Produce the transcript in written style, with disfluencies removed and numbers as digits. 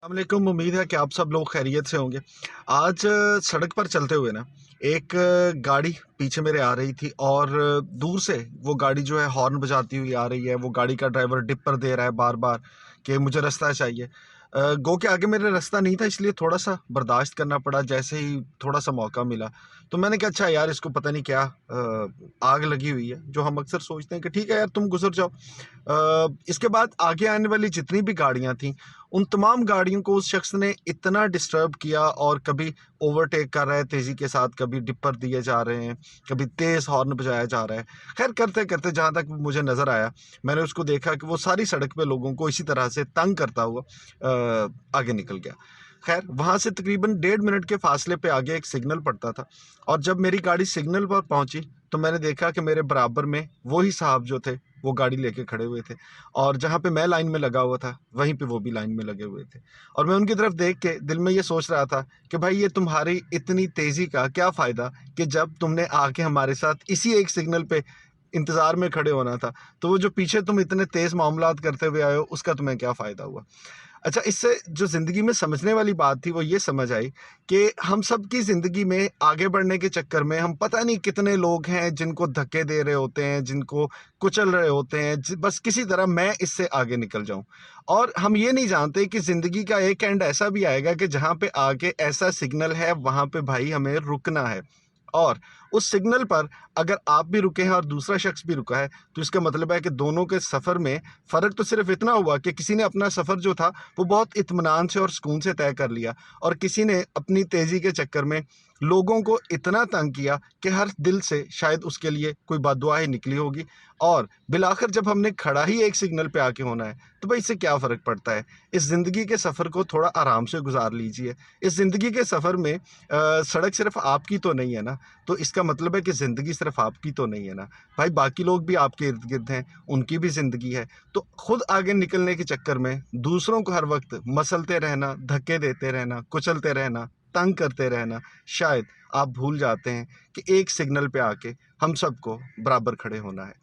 वालेकुम। उम्मीद है कि आप सब लोग खैरियत से होंगे। आज सड़क पर चलते हुए ना एक गाड़ी पीछे मेरे आ रही थी और दूर से वो गाड़ी जो है हॉर्न बजाती हुई आ रही है। वो गाड़ी का ड्राइवर डिपर दे रहा है बार बार कि मुझे रास्ता चाहिए। गो के आगे मेरे रास्ता नहीं था, इसलिए थोड़ा सा बर्दाश्त करना पड़ा। जैसे ही थोड़ा सा मौका मिला तो मैंने कहा अच्छा यार, इसको पता नहीं क्या आग लगी हुई है, जो हम अक्सर सोचते हैं कि ठीक है यार तुम गुजर जाओ। इसके बाद आगे आने वाली जितनी भी गाड़ियां थीं, उन तमाम गाड़ियों को उस शख्स ने इतना डिस्टर्ब किया, और कभी ओवरटेक कर रहा है तेज़ी के साथ, कभी डिपर दिए जा रहे हैं, कभी तेज़ हॉर्न बजाया जा रहा है। खैर करते करते जहाँ तक मुझे नज़र आया, मैंने उसको देखा कि वो सारी सड़क पे लोगों को इसी तरह से तंग करता हुआ आगे निकल गया। खैर वहाँ से तकरीबन 1.5 मिनट के फासले पे आगे एक सिग्नल पड़ता था, और जब मेरी गाड़ी सिग्नल पर पहुंची तो मैंने देखा कि मेरे बराबर में वही साहब जो थे वो गाड़ी लेके खड़े हुए थे, और जहाँ पे मैं लाइन में लगा हुआ था वहीं पे वो भी लाइन में लगे हुए थे। और मैं उनकी तरफ देख के दिल में ये सोच रहा था कि भाई ये तुम्हारी इतनी तेज़ी का क्या फ़ायदा, कि जब तुमने आके हमारे साथ इसी एक सिग्नल पे इंतज़ार में खड़े होना था, तो वो जो पीछे तुम इतने तेज़ मामलात करते हुए आए हो, उसका तुम्हें क्या फ़ायदा हुआ। अच्छा, इससे जो ज़िंदगी में समझने वाली बात थी वो ये समझ आई कि हम सब की ज़िंदगी में आगे बढ़ने के चक्कर में हम पता नहीं कितने लोग हैं जिनको धक्के दे रहे होते हैं, जिनको कुचल रहे होते हैं, बस किसी तरह मैं इससे आगे निकल जाऊं। और हम ये नहीं जानते कि ज़िंदगी का एक एंड ऐसा भी आएगा कि जहाँ पे आगे ऐसा सिग्नल है, वहाँ पे भाई हमें रुकना है। और उस सिग्नल पर अगर आप भी रुके हैं और दूसरा शख्स भी रुका है, तो इसका मतलब है कि दोनों के सफ़र में फ़र्क तो सिर्फ इतना हुआ कि किसी ने अपना सफ़र जो था वो बहुत इत्मीनान से और सुकून से तय कर लिया, और किसी ने अपनी तेज़ी के चक्कर में लोगों को इतना तंग किया कि हर दिल से शायद उसके लिए कोई बद्दुआ ही निकली होगी। और बिलाखिर जब हमने खड़ा ही एक सिग्नल पे आके होना है, तो भाई इससे क्या फ़र्क पड़ता है। इस ज़िंदगी के सफ़र को थोड़ा आराम से गुजार लीजिए। इस ज़िंदगी के सफ़र में सड़क सिर्फ आपकी तो नहीं है ना, तो इसका मतलब है कि ज़िंदगी सिर्फ आपकी तो नहीं है ना भाई, बाकी लोग भी आपके इर्द गिर्द हैं, उनकी भी ज़िंदगी है। तो खुद आगे निकलने के चक्कर में दूसरों को हर वक्त मसलते रहना, धक्के देते रहना, कुचलते रहना, तंग करते रहना, शायद आप भूल जाते हैं कि एक सिग्नल पे आके हम सबको बराबर खड़े होना है।